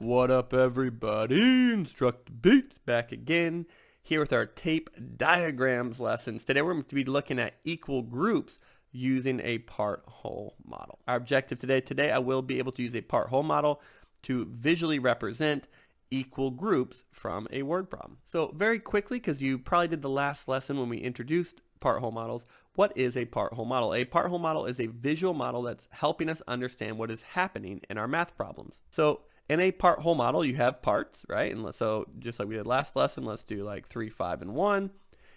What up, everybody? InstructaBeats back again here with our tape diagrams lessons. Today we're going to be looking at equal groups using a part-whole model. Our objective today I will be able to use a part-whole model to visually represent equal groups from a word problem. So very quickly, because you probably did the last lesson when we introduced part-whole models, what is a part-whole model? A part-whole model is a visual model that's helping us understand what is happening in our math problems. So in a part-whole model, you have parts, right? And so just like we did last lesson, let's do like 3, 5, and 1.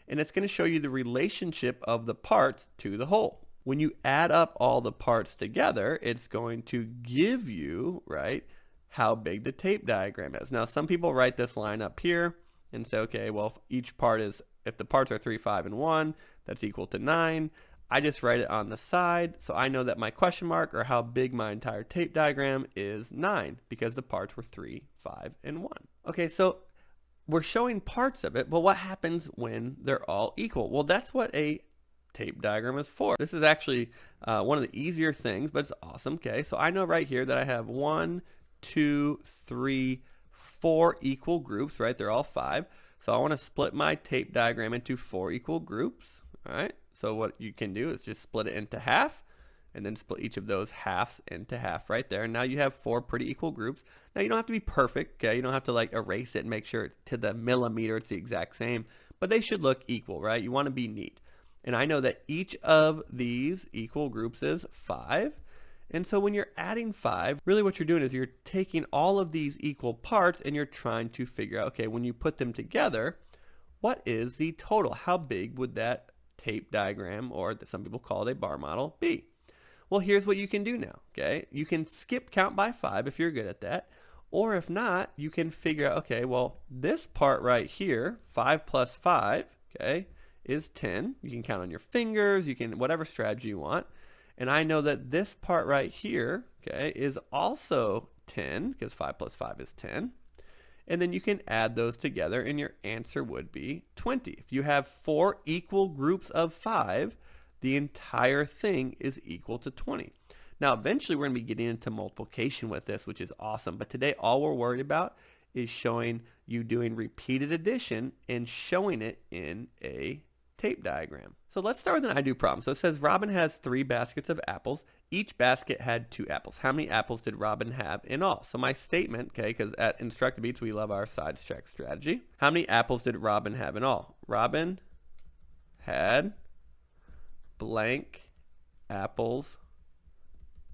And it's going to show you the relationship of the parts to the whole. When you add up all the parts together, it's going to give you, right, how big the tape diagram is. Now, some people write this line up here and say, okay, well, if the parts are 3, 5, and 1, that's equal to 9. I just write it on the side, so I know that my question mark, or how big my entire tape diagram, is 9, because the parts were 3, 5, and 1. Okay, so we're showing parts of it, but what happens when they're all equal? Well, that's what a tape diagram is for. This is actually one of the easier things, but it's awesome. Okay, so I know right here that I have 1, 2, 3, 4 equal groups, right? They're all 5. So I want to split my tape diagram into 4 equal groups, all right? So what you can do is just split it into half, and then split each of those halves into half right there. And now you have 4 pretty equal groups. Now you don't have to be perfect, okay? You don't have to like erase it and make sure to the millimeter it's the exact same, but they should look equal, right? You want to be neat. And I know that each of these equal groups is 5. And so when you're adding 5, really what you're doing is you're taking all of these equal parts and you're trying to figure out, okay, when you put them together, what is the total? How big would that tape diagram, or some people call it a bar model, be? Well, here's what you can do now, okay? You can skip count by 5 if you're good at that, or if not, you can figure out, okay, well, this part right here, 5 plus 5, okay, is 10. You can count on your fingers, you can, whatever strategy you want. And I know that this part right here, okay, is also 10, because 5 plus 5 is 10. And then you can add those together and your answer would be 20. If you have 4 equal groups of 5, the entire thing is equal to 20. Now, eventually we're going to be getting into multiplication with this, which is awesome. But today all we're worried about is showing you doing repeated addition and showing it in a tape diagram. So let's start with an I do problem. So it says Robin has 3 baskets of apples. Each basket had 2 apples. How many apples did Robin have in all? So my statement, okay, because at InstructaBeats we love our sides check strategy. How many apples did Robin have in all? Robin had blank apples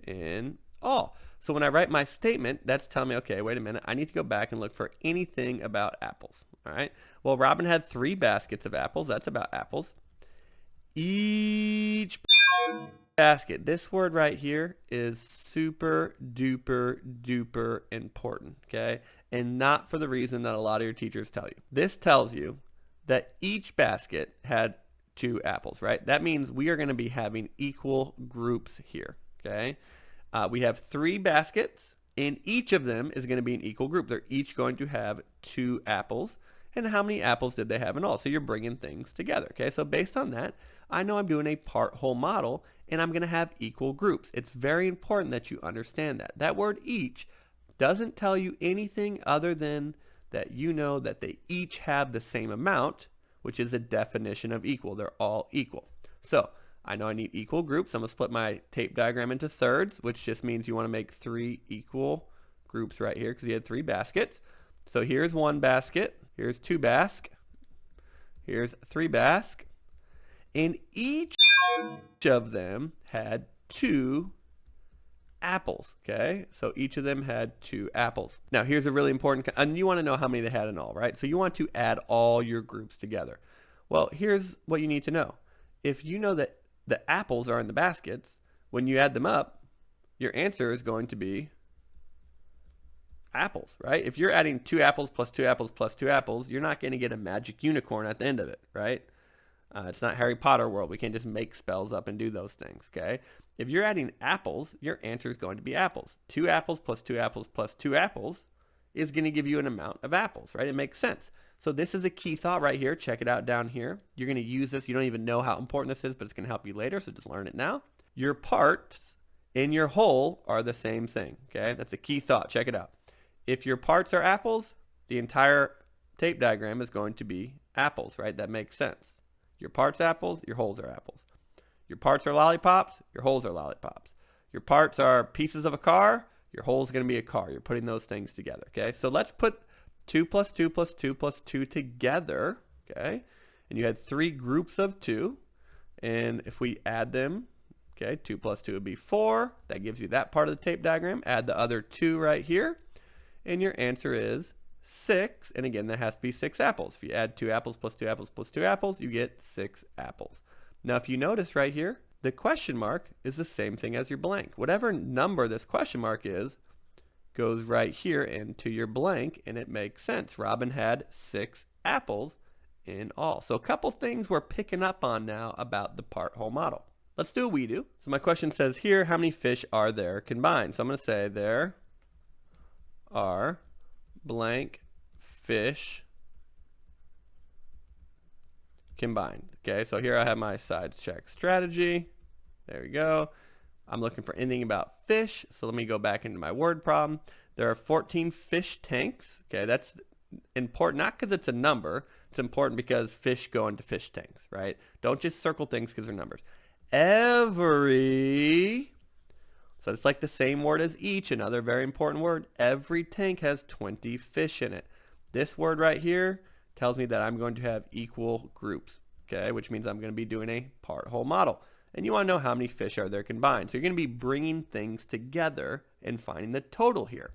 in all. So when I write my statement, that's telling me, okay, wait a minute, I need to go back and look for anything about apples. All right. Well, Robin had 3 baskets of apples. That's about apples. Each basket, this word right here is super duper duper important, okay? And not for the reason that a lot of your teachers tell you. This tells you that each basket had 2 apples, right? That means we are going to be having equal groups here, okay? We have 3 baskets, and each of them is going to be an equal group. They're each going to have 2 apples. And how many apples did they have in all? So you're bringing things together, okay? So based on that, I know I'm doing a part-whole model, and I'm going to have equal groups. It's very important that you understand that. That word each doesn't tell you anything other than that you know that they each have the same amount, which is a definition of equal. They're all equal. So I know I need equal groups. I'm going to split my tape diagram into thirds, which just means you want to make 3 equal groups right here because you had 3 baskets. So here's 1 basket. Here's 2 basket. Here's 3 basket. And each of them had 2 apples, okay? So each of them had 2 apples. Now here's a really important, and you want to know how many they had in all, right? So you want to add all your groups together. Well, here's what you need to know. If you know that the apples are in the baskets, when you add them up, your answer is going to be apples, right? If you're adding 2 apples plus 2 apples plus 2 apples, you're not going to get a magic unicorn at the end of it, right? It's not Harry Potter world. We can't just make spells up and do those things, okay? If you're adding apples, your answer is going to be apples. 2 apples plus 2 apples plus 2 apples is going to give you an amount of apples, right? It makes sense. So this is a key thought right here. Check it out down here. You're going to use this. You don't even know how important this is, but it's going to help you later, so just learn it now. Your parts in your whole are the same thing, okay? That's a key thought. Check it out. If your parts are apples, the entire tape diagram is going to be apples, right? That makes sense. Your parts apples, your holes are apples. Your parts are lollipops, your holes are lollipops. Your parts are pieces of a car, your hole is going to be a car. You're putting those things together, okay? So let's put 2 plus 2 plus 2 plus 2 together, okay? And you had 3 groups of 2. And if we add them, okay, 2 plus 2 would be 4. That gives you that part of the tape diagram. Add the other 2 right here. And your answer is 6. And again, that has to be 6 apples. If you add 2 apples plus 2 apples plus 2 apples, you get 6 apples. Now, if you notice right here, the question mark is the same thing as your blank. Whatever number this question mark is goes right here into your blank, and it makes sense. Robin had 6 apples in all. So a couple things we're picking up on now about the part-whole model. Let's do a we do. So my question says here, how many fish are there combined? So I'm going to say there are blank fish combined. Okay, so here I have my sides check strategy. There we go. I'm looking for anything about fish, so let me go back into my word problem. There are 14 fish tanks. Okay, that's important, not because it's a number. It's important because fish go into fish tanks, right? Don't just circle things because they're numbers. Every, so it's like the same word as each, another very important word. Every tank has 20 fish in it. This word right here tells me that I'm going to have equal groups, okay, which means I'm going to be doing a part-whole model. And you want to know how many fish are there combined. So you're going to be bringing things together and finding the total here.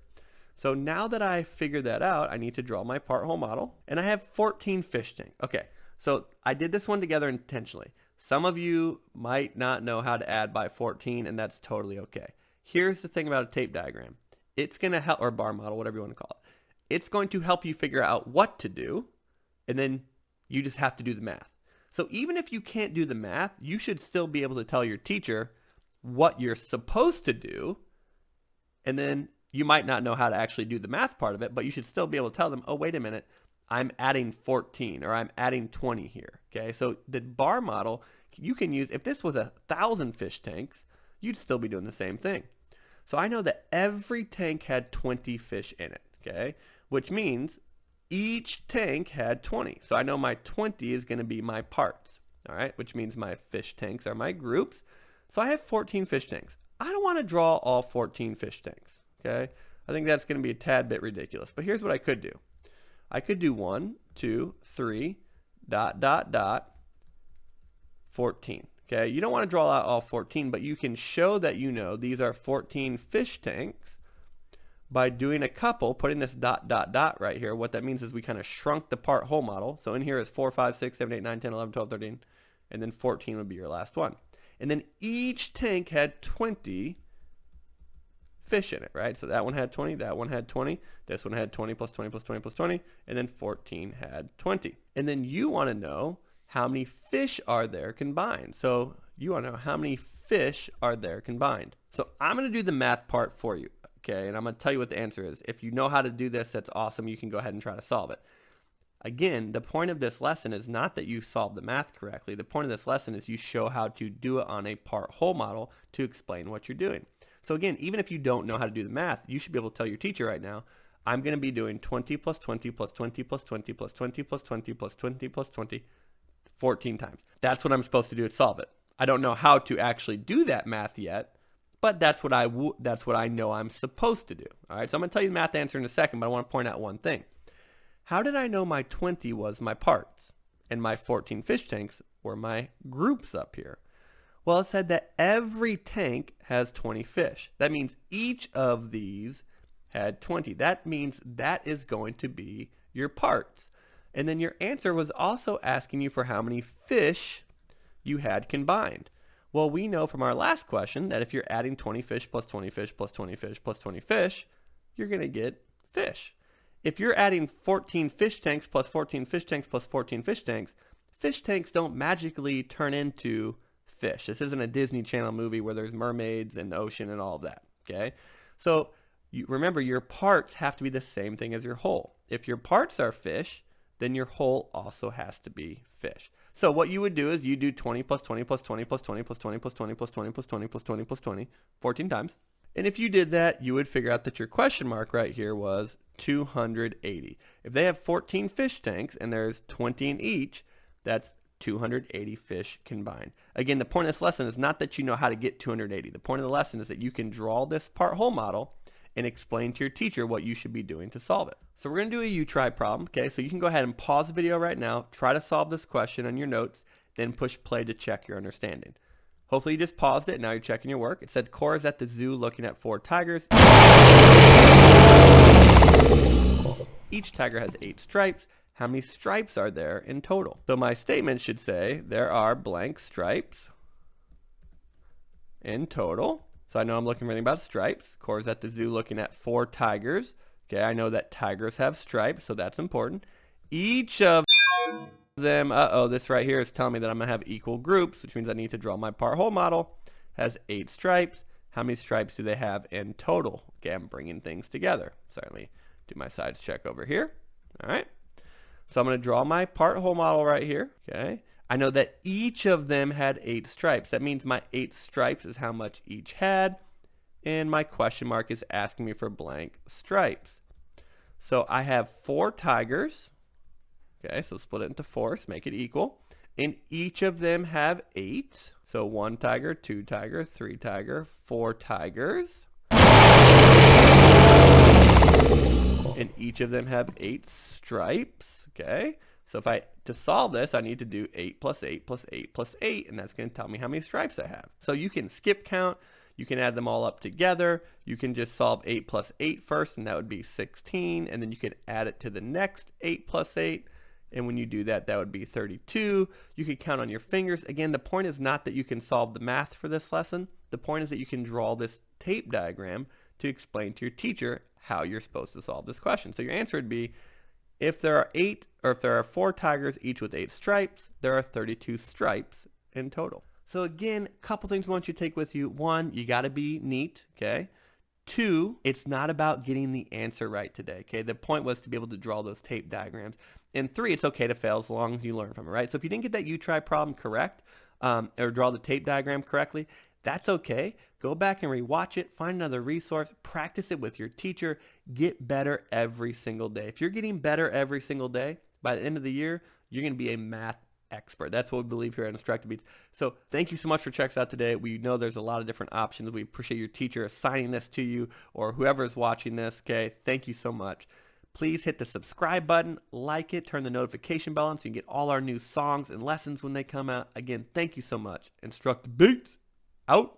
So now that I figured that out, I need to draw my part-whole model. And I have 14 fish tanks. Okay, so I did this one together intentionally. Some of you might not know how to add by 14, and that's totally okay. Here's the thing about a tape diagram. It's going to help, or bar model, whatever you want to call it. It's going to help you figure out what to do, and then you just have to do the math. So even if you can't do the math, you should still be able to tell your teacher what you're supposed to do, and then you might not know how to actually do the math part of it, but you should still be able to tell them, oh, wait a minute, I'm adding 14 or I'm adding 20 here, okay? So the bar model, you can use, if this was 1,000 fish tanks, you'd still be doing the same thing. So I know that every tank had 20 fish in it, okay? Which means each tank had 20. So I know my 20 is going to be my parts, all right? Which means my fish tanks are my groups. So I have 14 fish tanks. I don't want to draw all 14 fish tanks, okay? I think that's going to be a tad bit ridiculous. But here's what I could do. I could do 1, 2, 3, ... 14. Okay, you don't want to draw out all 14, but you can show that you know these are 14 fish tanks by doing a couple, putting this ... right here. What that means is we kind of shrunk the part-whole model. So in here is 4, 5, 6, 7, 8, 9, 10, 11, 12, 13, and then 14 would be your last one. And then each tank had 20 fish in it, right? So that one had 20, that one had 20, this one had 20 plus 20 plus 20 plus 20, and then 14 had 20. And then you want to know how many fish are there combined. So you want to know how many fish are there combined. So I'm going to do the math part for you, okay? And I'm going to tell you what the answer is. If you know how to do this, that's awesome. You can go ahead and try to solve it. Again, the point of this lesson is not that you solve the math correctly. The point of this lesson is you show how to do it on a part-whole model to explain what you're doing. So again, even if you don't know how to do the math, you should be able to tell your teacher right now, I'm going to be doing 20 plus 20 plus 20 plus 20 plus 20 plus 20 plus 20 plus 20 14 times. That's what I'm supposed to do to solve it. I don't know how to actually do that math yet, but that's what I know I'm supposed to do. All right, so I'm going to tell you the math answer in a second, but I want to point out one thing. How did I know my 20 was my parts and my 14 fish tanks were my groups up here? Well, it said that every tank has 20 fish. That means each of these had 20. That means that is going to be your parts. And then your answer was also asking you for how many fish you had combined. Well, we know from our last question that if you're adding 20 fish plus 20 fish plus 20 fish plus 20 fish, you're going to get fish. If you're adding 14 fish tanks plus 14 fish tanks plus 14 fish tanks don't magically turn into fish. This isn't a Disney Channel movie where there's mermaids and the ocean and all of that, okay? So remember, your parts have to be the same thing as your whole. If your parts are fish, then your whole also has to be fish. So what you would do is you do 20 plus 20 plus 20 plus 20 plus 20 plus 20 plus 20 plus 20 plus 20 plus 20 14 times. And if you did that, you would figure out that your question mark right here was 280. If they have 14 fish tanks and there's 20 in each, that's 280 fish combined. Again, the point of this lesson is not that you know how to get 280. The point of the lesson is that you can draw this part-whole model and explain to your teacher what you should be doing to solve it. So we're going to do a you-try problem, okay? So you can go ahead and pause the video right now, try to solve this question on your notes, then push play to check your understanding. Hopefully you just paused it, now you're checking your work. It said Cora is at the zoo looking at 4 tigers. Each tiger has 8 stripes. How many stripes are there in total? So my statement should say there are blank stripes in total. So I know I'm looking for anything about stripes. Cora's at the zoo looking at 4 tigers. Okay, I know that tigers have stripes, so that's important. Each of them, this right here is telling me that I'm going to have equal groups, which means I need to draw my part-whole model. Has 8 stripes. How many stripes do they have in total? Okay, I'm bringing things together. So let me do my sides check over here. All right. So I'm going to draw my part-whole model right here. Okay. I know that each of them had 8 stripes. That means my 8 stripes is how much each had. And my question mark is asking me for blank stripes. So I have 4 tigers. Okay, so split it into 4, so make it equal. And each of them have 8. So 1 tiger, 2 tiger, 3 tiger, 4 tigers. And each of them have 8 stripes. Okay, so to solve this, I need to do 8 plus 8 plus 8 plus 8, and that's going to tell me how many stripes I have. So you can skip count. You can add them all up together. You can just solve 8 plus 8 first, and that would be 16. And then you could add it to the next 8 plus 8. And when you do that, that would be 32. You could count on your fingers. Again, the point is not that you can solve the math for this lesson. The point is that you can draw this tape diagram to explain to your teacher how you're supposed to solve this question. So your answer would be, if there are 4 tigers, each with 8 stripes, there are 32 stripes in total. So again, a couple things I want you to take with you. 1, you got to be neat, okay? 2, it's not about getting the answer right today, okay? The point was to be able to draw those tape diagrams. And 3, it's okay to fail as long as you learn from it, right? So if you didn't get that you-try problem correct, or draw the tape diagram correctly, that's okay. Go back and rewatch it, find another resource, practice it with your teacher, get better every single day. If you're getting better every single day, by the end of the year, you're going to be a math expert. That's what we believe here at InstructaBeats. So thank you so much for checking us out today. We know there's a lot of different options. We appreciate your teacher assigning this to you or whoever is watching this, okay? Thank you so much. Please hit the subscribe button, like it, turn the notification bell on so you can get all our new songs and lessons when they come out. Again, thank you so much. InstructaBeats out.